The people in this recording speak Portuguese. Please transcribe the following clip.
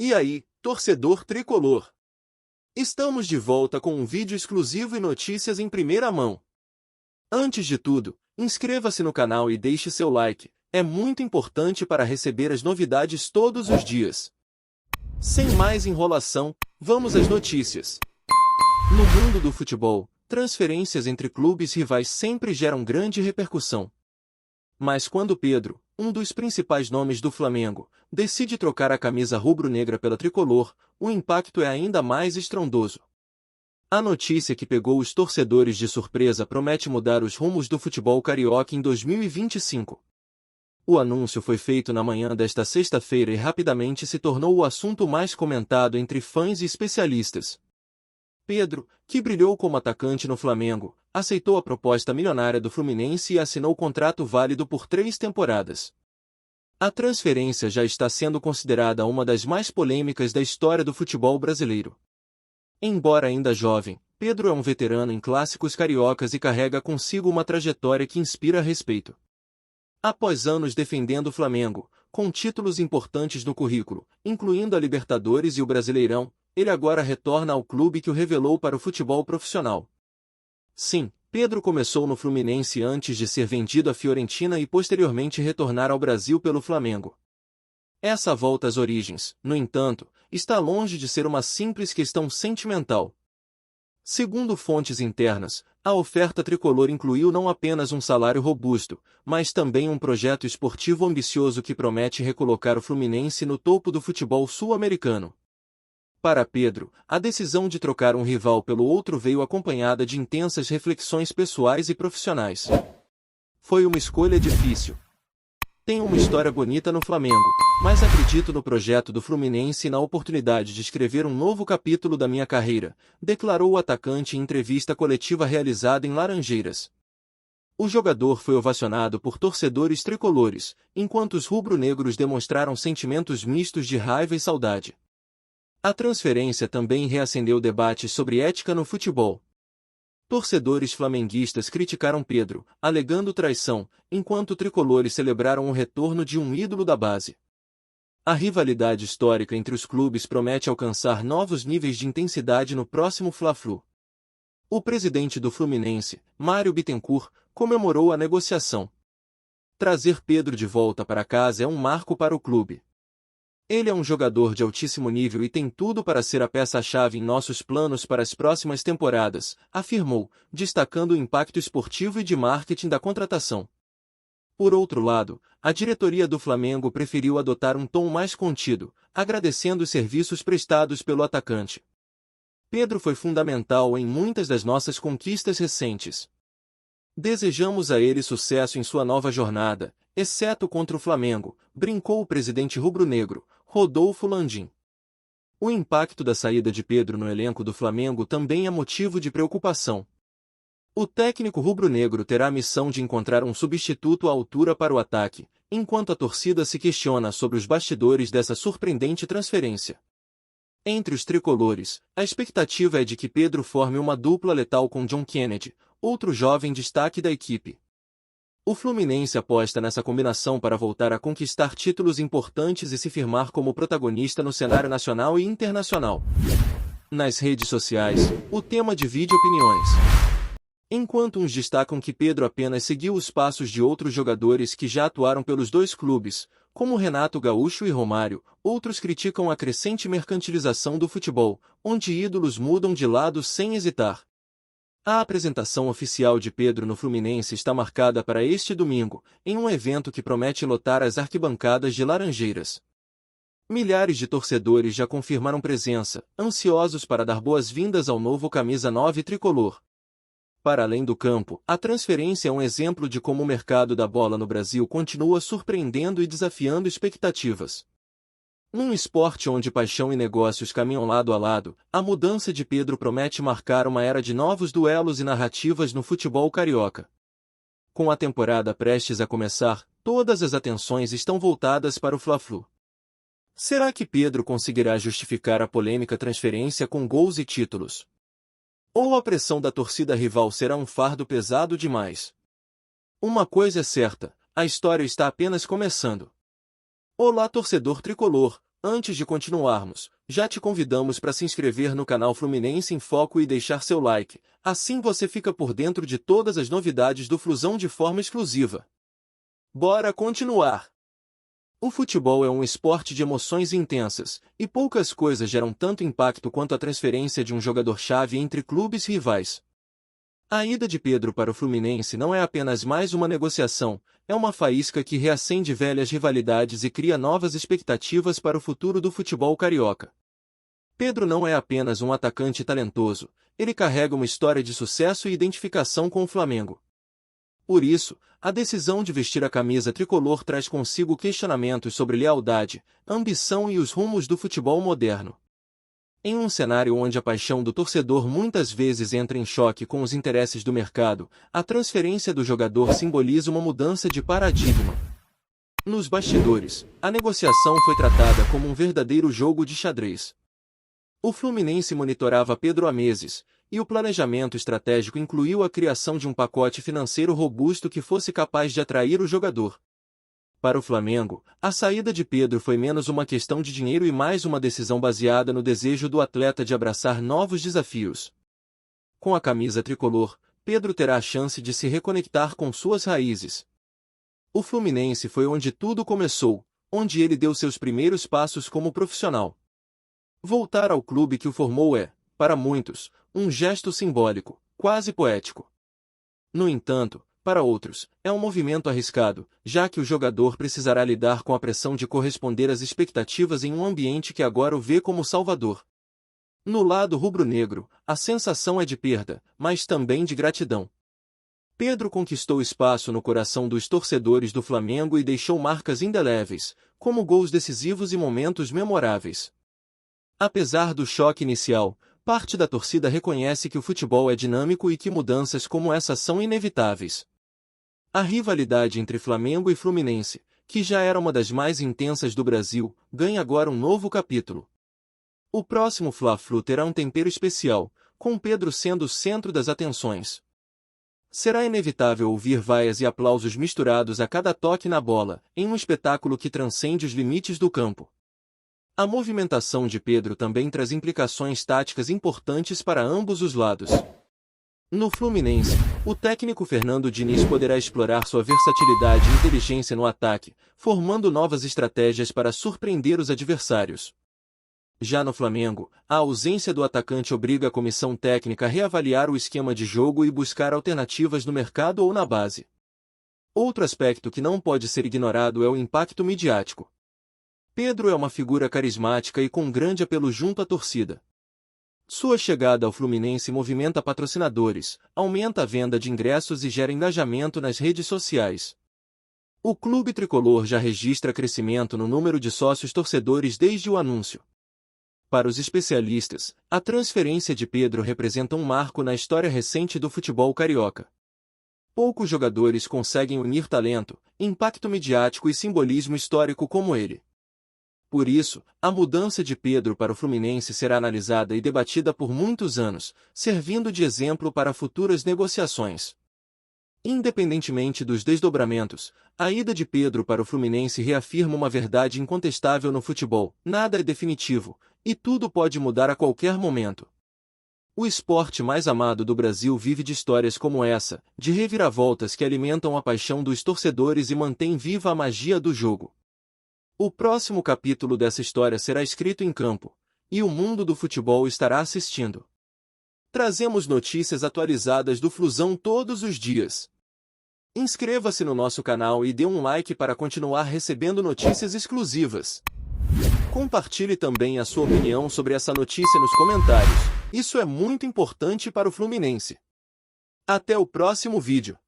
E aí, torcedor tricolor? Estamos de volta com um vídeo exclusivo e notícias em primeira mão. Antes de tudo, inscreva-se no canal e deixe seu like, é muito importante para receber as novidades todos os dias. Sem mais enrolação, vamos às notícias. No mundo do futebol, transferências entre clubes rivais sempre geram grande repercussão. Mas quando Pedro, um dos principais nomes do Flamengo, decide trocar a camisa rubro-negra pela tricolor, o impacto é ainda mais estrondoso. A notícia que pegou os torcedores de surpresa promete mudar os rumos do futebol carioca em 2025. O anúncio foi feito na manhã desta sexta-feira e rapidamente se tornou o assunto mais comentado entre fãs e especialistas. Pedro, que brilhou como atacante no Flamengo, aceitou a proposta milionária do Fluminense e assinou contrato válido por 3 temporadas. A transferência já está sendo considerada uma das mais polêmicas da história do futebol brasileiro. Embora ainda jovem, Pedro é um veterano em clássicos cariocas e carrega consigo uma trajetória que inspira respeito. Após anos defendendo o Flamengo, com títulos importantes no currículo, incluindo a Libertadores e o Brasileirão, ele agora retorna ao clube que o revelou para o futebol profissional. Sim, Pedro começou no Fluminense antes de ser vendido à Fiorentina e posteriormente retornar ao Brasil pelo Flamengo. Essa volta às origens, no entanto, está longe de ser uma simples questão sentimental. Segundo fontes internas, a oferta tricolor incluiu não apenas um salário robusto, mas também um projeto esportivo ambicioso que promete recolocar o Fluminense no topo do futebol sul-americano. Para Pedro, a decisão de trocar um rival pelo outro veio acompanhada de intensas reflexões pessoais e profissionais. Foi uma escolha difícil. Tenho uma história bonita no Flamengo, mas acredito no projeto do Fluminense e na oportunidade de escrever um novo capítulo da minha carreira, declarou o atacante em entrevista coletiva realizada em Laranjeiras. O jogador foi ovacionado por torcedores tricolores, enquanto os rubro-negros demonstraram sentimentos mistos de raiva e saudade. A transferência também reacendeu debates sobre ética no futebol. Torcedores flamenguistas criticaram Pedro, alegando traição, enquanto tricolores celebraram o retorno de um ídolo da base. A rivalidade histórica entre os clubes promete alcançar novos níveis de intensidade no próximo Fla-Flu. O presidente do Fluminense, Mário Bittencourt, comemorou a negociação. Trazer Pedro de volta para casa é um marco para o clube. Ele é um jogador de altíssimo nível e tem tudo para ser a peça-chave em nossos planos para as próximas temporadas, afirmou, destacando o impacto esportivo e de marketing da contratação. Por outro lado, a diretoria do Flamengo preferiu adotar um tom mais contido, agradecendo os serviços prestados pelo atacante. Pedro foi fundamental em muitas das nossas conquistas recentes. Desejamos a ele sucesso em sua nova jornada, exceto contra o Flamengo, brincou o presidente rubro-negro, Rodolfo Landim. O impacto da saída de Pedro no elenco do Flamengo também é motivo de preocupação. O técnico rubro-negro terá a missão de encontrar um substituto à altura para o ataque, enquanto a torcida se questiona sobre os bastidores dessa surpreendente transferência. Entre os tricolores, a expectativa é de que Pedro forme uma dupla letal com John Kennedy, outro jovem destaque da equipe. O Fluminense aposta nessa combinação para voltar a conquistar títulos importantes e se firmar como protagonista no cenário nacional e internacional. Nas redes sociais, o tema divide opiniões. Enquanto uns destacam que Pedro apenas seguiu os passos de outros jogadores que já atuaram pelos dois clubes, como Renato Gaúcho e Romário, outros criticam a crescente mercantilização do futebol, onde ídolos mudam de lado sem hesitar. A apresentação oficial de Pedro no Fluminense está marcada para este domingo, em um evento que promete lotar as arquibancadas de Laranjeiras. Milhares de torcedores já confirmaram presença, ansiosos para dar boas-vindas ao novo camisa 9 tricolor. Para além do campo, a transferência é um exemplo de como o mercado da bola no Brasil continua surpreendendo e desafiando expectativas. Num esporte onde paixão e negócios caminham lado a lado, a mudança de Pedro promete marcar uma era de novos duelos e narrativas no futebol carioca. Com a temporada prestes a começar, todas as atenções estão voltadas para o Fla-Flu. Será que Pedro conseguirá justificar a polêmica transferência com gols e títulos? Ou a pressão da torcida rival será um fardo pesado demais? Uma coisa é certa, a história está apenas começando. Olá, torcedor tricolor, Antes de continuarmos, já te convidamos para se inscrever no canal Fluminense em Foco e deixar seu like, assim você fica por dentro de todas as novidades do Flusão de forma exclusiva. Bora continuar! O futebol é um esporte de emoções intensas, e poucas coisas geram tanto impacto quanto a transferência de um jogador-chave entre clubes rivais. A ida de Pedro para o Fluminense não é apenas mais uma negociação, é uma faísca que reacende velhas rivalidades e cria novas expectativas para o futuro do futebol carioca. Pedro não é apenas um atacante talentoso, ele carrega uma história de sucesso e identificação com o Flamengo. Por isso, a decisão de vestir a camisa tricolor traz consigo questionamentos sobre lealdade, ambição e os rumos do futebol moderno. Em um cenário onde a paixão do torcedor muitas vezes entra em choque com os interesses do mercado, a transferência do jogador simboliza uma mudança de paradigma. Nos bastidores, a negociação foi tratada como um verdadeiro jogo de xadrez. O Fluminense monitorava Pedro há meses, e o planejamento estratégico incluiu a criação de um pacote financeiro robusto que fosse capaz de atrair o jogador. Para o Flamengo, a saída de Pedro foi menos uma questão de dinheiro e mais uma decisão baseada no desejo do atleta de abraçar novos desafios. Com a camisa tricolor, Pedro terá a chance de se reconectar com suas raízes. O Fluminense foi onde tudo começou, onde ele deu seus primeiros passos como profissional. Voltar ao clube que o formou é, para muitos, um gesto simbólico, quase poético. No entanto, para outros, é um movimento arriscado, já que o jogador precisará lidar com a pressão de corresponder às expectativas em um ambiente que agora o vê como salvador. No lado rubro-negro, a sensação é de perda, mas também de gratidão. Pedro conquistou espaço no coração dos torcedores do Flamengo e deixou marcas indeléveis, como gols decisivos e momentos memoráveis. Apesar do choque inicial, parte da torcida reconhece que o futebol é dinâmico e que mudanças como essa são inevitáveis. A rivalidade entre Flamengo e Fluminense, que já era uma das mais intensas do Brasil, ganha agora um novo capítulo. O próximo Fla-Flu terá um tempero especial, com Pedro sendo o centro das atenções. Será inevitável ouvir vaias e aplausos misturados a cada toque na bola, em um espetáculo que transcende os limites do campo. A movimentação de Pedro também traz implicações táticas importantes para ambos os lados. No Fluminense, o técnico Fernando Diniz poderá explorar sua versatilidade e inteligência no ataque, formando novas estratégias para surpreender os adversários. Já no Flamengo, a ausência do atacante obriga a comissão técnica a reavaliar o esquema de jogo e buscar alternativas no mercado ou na base. Outro aspecto que não pode ser ignorado é o impacto midiático. Pedro é uma figura carismática e com grande apelo junto à torcida. Sua chegada ao Fluminense movimenta patrocinadores, aumenta a venda de ingressos e gera engajamento nas redes sociais. O clube tricolor já registra crescimento no número de sócios torcedores desde o anúncio. Para os especialistas, a transferência de Pedro representa um marco na história recente do futebol carioca. Poucos jogadores conseguem unir talento, impacto midiático e simbolismo histórico como ele. Por isso, a mudança de Pedro para o Fluminense será analisada e debatida por muitos anos, servindo de exemplo para futuras negociações. Independentemente dos desdobramentos, a ida de Pedro para o Fluminense reafirma uma verdade incontestável no futebol: nada é definitivo, e tudo pode mudar a qualquer momento. O esporte mais amado do Brasil vive de histórias como essa, de reviravoltas que alimentam a paixão dos torcedores e mantêm viva a magia do jogo. O próximo capítulo dessa história será escrito em campo, e o mundo do futebol estará assistindo. Trazemos notícias atualizadas do Flusão todos os dias. Inscreva-se no nosso canal e dê um like para continuar recebendo notícias exclusivas. Compartilhe também a sua opinião sobre essa notícia nos comentários, isso é muito importante para o Fluminense. Até o próximo vídeo.